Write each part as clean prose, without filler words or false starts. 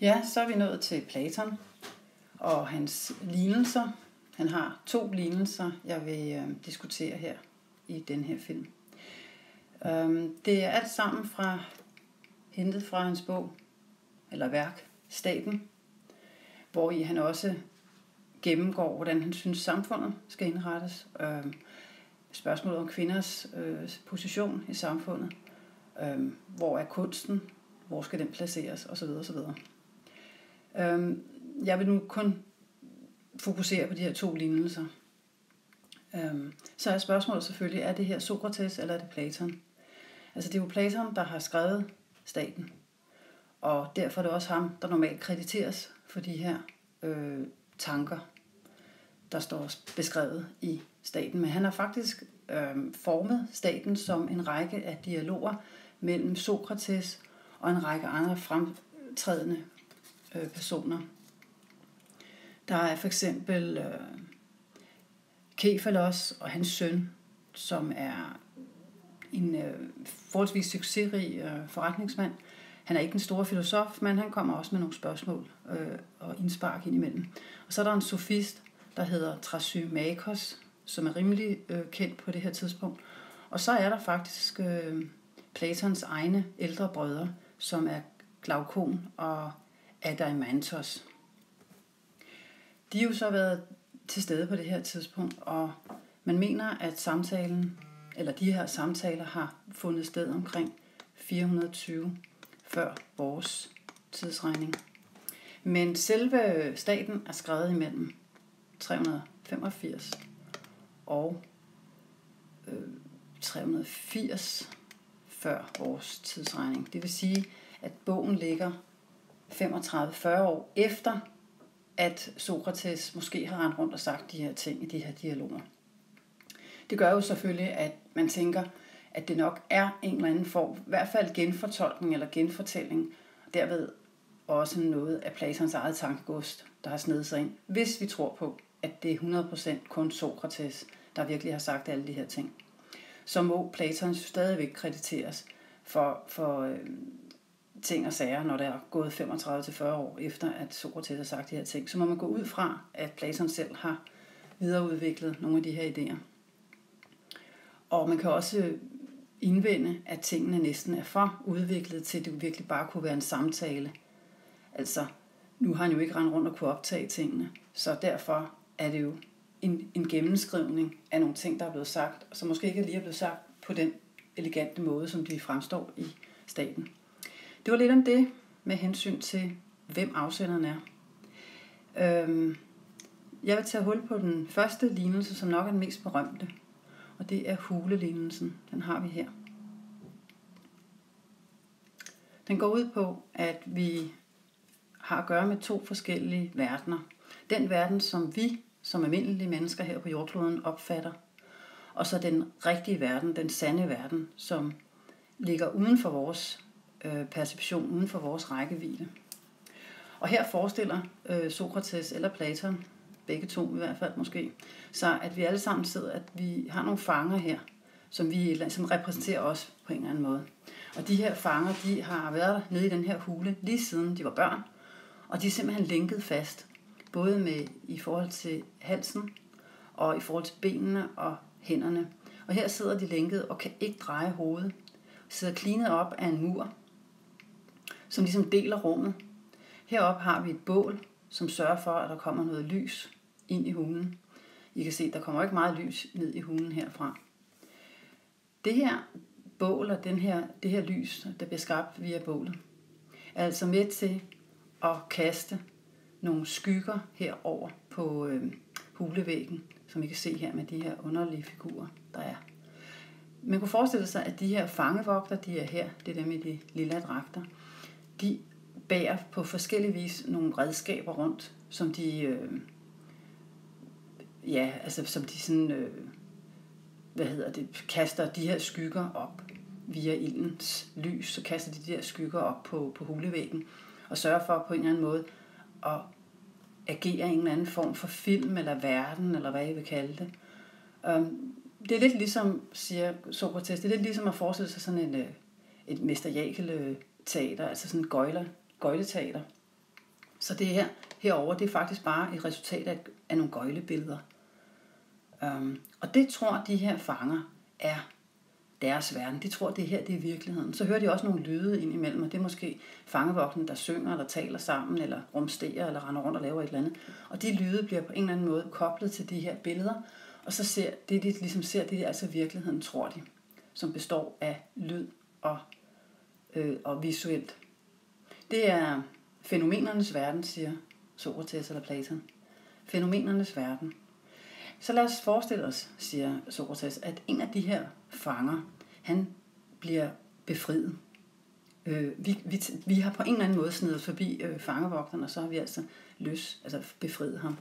Ja, så er vi nået til Platon og hans lignelser. Han har 2 lignelser, jeg vil diskutere her i den her film. Det er alt sammen hentet fra hans bog, eller værk, Staten, hvor i han også gennemgår, hvordan han synes samfundet skal indrettes. Spørgsmålet om kvinders position i samfundet. Hvor er kunsten? Hvor skal den placeres? Og så videre, og så videre. Jeg vil nu kun fokusere på de her 2 lignelser. Så er spørgsmålet selvfølgelig, er det her Sokrates eller er det Platon? Altså det er jo Platon, der har skrevet Staten. Og derfor er det også ham, der normalt krediteres for de her tanker, der står beskrevet i Staten. Men han har faktisk formet Staten som en række af dialoger mellem Sokrates og en række andre fremtrædende personer. Der er for eksempel Kefalos og hans søn, som er en forholdsvis succesrig forretningsmand. Han er ikke den store filosof, men han kommer også med nogle spørgsmål og indspark indimellem. Og så er der en sofist, der hedder Thrasymachos, som er rimelig kendt på det her tidspunkt. Og så er der faktisk Platons egne ældre brødre, som er Glaukon og Adeimantos. De har jo så været til stede på det her tidspunkt, og man mener, at de her samtaler har fundet sted omkring 420 før vores tidsregning. Men selve Staten er skrevet imellem 385 og 380 før vores tidsregning. Det vil sige, at bogen ligger 35-40 år efter, at Sokrates måske har rendt rundt og sagt de her ting i de her dialoger. Det gør jo selvfølgelig, at man tænker, at det nok er en eller anden form, i hvert fald genfortolkning eller genfortælling, og derved også noget af Platons eget tankegods, der har snedet sig ind, hvis vi tror på, at det er 100% kun Sokrates, der virkelig har sagt alle de her ting. Så må Platon stadigvæk krediteres for ting og sager, når der er gået 35-40 år efter, at Sokrates har sagt de her ting. Så må man gå ud fra, at Platon selv har videreudviklet nogle af de her idéer. Og man kan også indvende, at tingene næsten er for udviklet til, at det virkelig bare kunne være en samtale. Altså, nu har han jo ikke rendt rundt og kunne optage tingene, så derfor er det jo en gennemskrivning af nogle ting, der er blevet sagt, som måske ikke lige er blevet sagt på den elegante måde, som de fremstår i Staten. Det var lidt om det med hensyn til, hvem afsenderen er. Jeg vil tage hul på den første lignelse, som nok er den mest berømte, og det er hulelignelsen. Den har vi her. Den går ud på, at vi har at gøre med 2 forskellige verdener. Den verden, som vi som almindelige mennesker her på jordkloden opfatter, og så den rigtige verden, den sande verden, som ligger uden for vores perception, uden for vores rækkevidde. Og her forestiller Sokrates eller Platon, begge 2 i hvert fald måske, så at vi alle sammen sidder, at vi har nogle fanger her, som repræsenterer os på en eller anden måde. Og de her fanger, de har været nede i den her hule lige siden de var børn, og de er simpelthen lænket fast, både i forhold til halsen og i forhold til benene og hænderne. Og her sidder de lænket og kan ikke dreje hovedet. Sidder klinet op af en mur, som ligesom deler rummet. Heroppe har vi et bål, som sørger for, at der kommer noget lys ind i hulen. I kan se, at der kommer ikke meget lys ned i hulen herfra. Det her bål og det her lys, der bliver skabt via bålet, er altså med til at kaste nogle skygger herover på hulevæggen, som I kan se her med de her underlige figurer, der er. Man kunne forestille sig, at de her fangevogter, de er her, det er dem i de lilla dragter, de bærer på forskellige vis nogle redskaber rundt, som de kaster de her skygger op via ildens lys, så kaster de her skygger op på hulevæggen og sørger for på en eller anden måde at agere en eller anden form for film eller verden, eller hvad I vil kalde det. Det er lidt ligesom, siger Sokrates, det er lidt ligesom at forestille sig sådan et Mester Jekyll teater, altså sådan et gøjleteater, Så det her herover, det er faktisk bare et resultat af nogle gøglebilleder. Og det tror de her fanger er deres verden. De tror, det her det er virkeligheden. Så hører de også nogle lyde ind imellem, og det er måske fangevogterne, der synger, eller taler sammen, eller rumsterer, eller render rundt og laver et eller andet. Og de lyde bliver på en eller anden måde koblet til de her billeder, og så ser det, de ligesom ser, det er altså virkeligheden, tror de, som består af lyd og visuelt. Det er fænomenernes verden, siger Sokrates eller Platon. Fænomenernes verden. Så lad os forestille os, siger Sokrates, at en af de her fanger, han bliver befriet. Vi har på en eller anden måde snedet forbi fangevogterne, og så har vi altså befriet ham.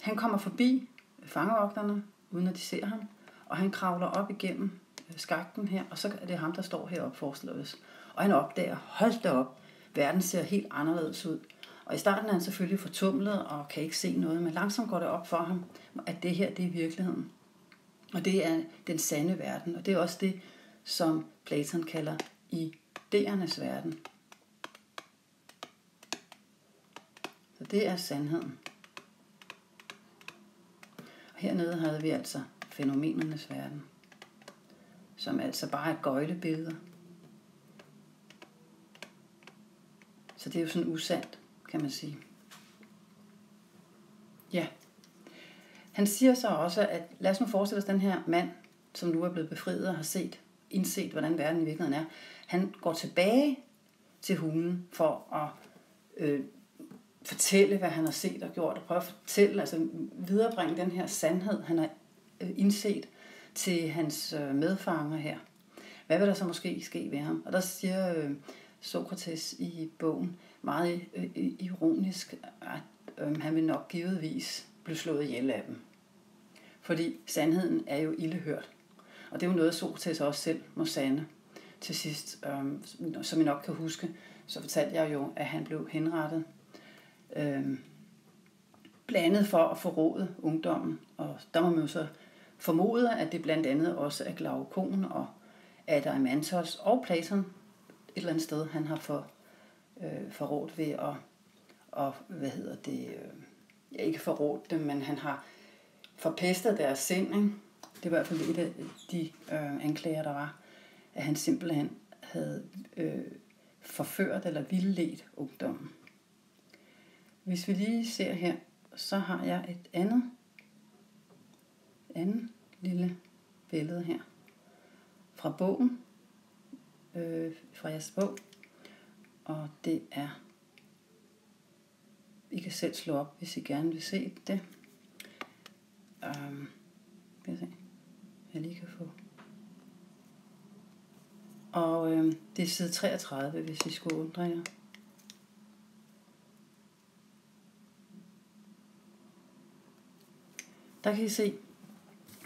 Han kommer forbi fangevogterne, uden at de ser ham, og han kravler op igennem skakten her, og så er det ham, der står heroppe, forestiller os. Og han opdager, hold da op, verden ser helt anderledes ud. Og i starten er han selvfølgelig fortumlet og kan ikke se noget, men langsomt går det op for ham, at det her, det er virkeligheden. Og det er den sande verden, og det er også det, som Platon kalder idéernes verden. Så det er sandheden. Og hernede havde vi altså fænomenernes verden, som altså bare er gøglebilleder. Så det er jo sådan usandt, kan man sige. Ja. Han siger så også, at lad os nu forestille os den her mand, som nu er blevet befriet og har indset, hvordan verden i virkeligheden er. Han går tilbage til hulen for at fortælle, hvad han har set og gjort, og prøve at fortælle, altså viderebringe den her sandhed, han har indset til hans medfanger her. Hvad vil der så måske ske ved ham? Og der siger Sokrates i bogen meget ironisk, at han vil nok givetvis blive slået ihjel af dem. Fordi sandheden er jo ildehørt. Og det er jo noget, Sokrates også selv må sande til sidst. Som I nok kan huske, så fortalte jeg jo, at han blev henrettet. Blandet for at forråde ungdommen. Og der må man jo så formode, at det blandt andet også er Glaukon og Adeimantos og Platon et eller andet sted, han har forrådt ved at ikke forrådt dem, men han har forpestet deres sind, ikke? Det var i hvert fald et af de anklager, der var, at han simpelthen havde forført eller vildledt ungdommen. Hvis vi lige ser her, så har jeg et andet lille billede her fra bogen, fra jeres bog, og det er, I kan selv slå op, hvis I gerne vil se det. Jeg lige kan få. Og det er side 33, hvis I skulle undre jer. Der kan I se,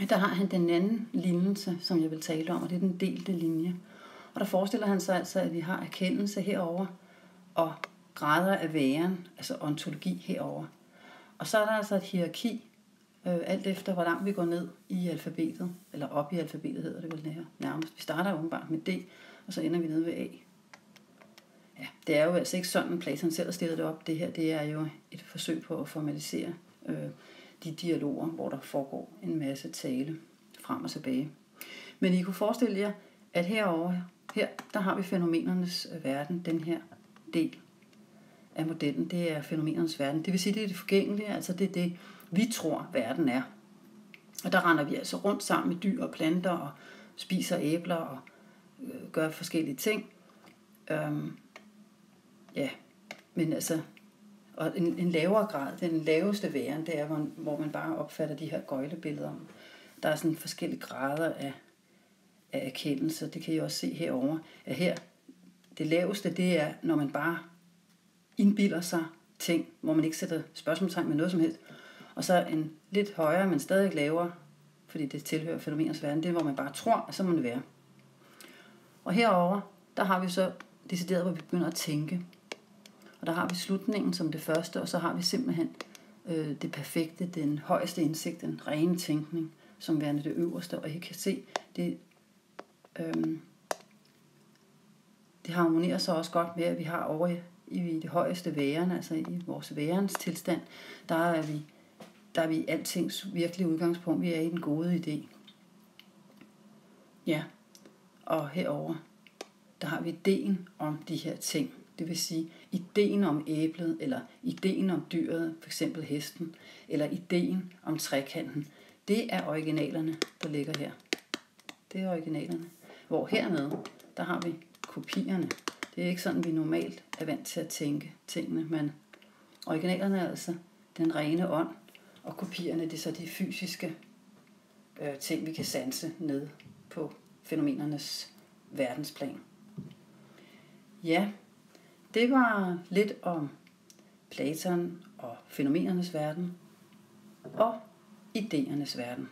at der har han den anden lignelse, som jeg vil tale om, og det er den delte linje. Og der forestiller han sig altså, at vi har erkendelse herover og grader af væren, altså ontologi herover. Og så er der altså et hierarki, alt efter hvor langt vi går ned i alfabetet, eller op i alfabetet hedder det vel nærmest. Vi starter åbenbart med D, og så ender vi nede ved A. Ja, det er jo altså ikke sådan, Platon selv har stillet det op. Det her, det er jo et forsøg på at formalisere de dialoger, hvor der foregår en masse tale frem og tilbage. Men I kunne forestille jer, at her, der har vi fænomenernes verden, den her del af modellen, det er fænomenernes verden. Det vil sige, det er det forgængelige, altså det er det, vi tror, verden er. Og der render vi altså rundt sammen med dyr og planter, og spiser æbler, og gør forskellige ting. Men altså, og en lavere grad, den laveste væren, det er, hvor man bare opfatter de her gøglebilleder. Der er sådan forskellige grader af erkendelse. Det kan I også se herover. At her, det laveste, det er, når man bare indbilder sig ting, hvor man ikke sætter spørgsmålstegn med noget som helst. Og så en lidt højere, men stadig lavere, fordi det tilhører fænomenernes verden, det er, hvor man bare tror, at så må det være. Og herover, der har vi så decideret, hvor vi begynder at tænke. Og der har vi slutningen som det første, og så har vi simpelthen det perfekte, den højeste indsigt, den rene tænkning, som værende det øverste. Og I kan se, det harmonerer så også godt med, at vi har over i det højeste væren, altså i vores værens tilstand, der er vi altings virkelige udgangspunkt. Vi er i den gode idé. Ja, og herover der har vi ideen om de her ting. Det vil sige ideen om æblet, eller ideen om dyret, f.eks. hesten, eller ideen om trekanten. Det er originalerne, der ligger her. Det er originalerne. Hvor hernede, der har vi kopierne. Det er ikke sådan, vi normalt er vant til at tænke tingene, men originalerne er altså den rene ånd, og kopierne, det er så de fysiske ting, vi kan sanse ned på fænomenernes verdensplan. Ja, det var lidt om Platon og fænomenernes verden og idéernes verden.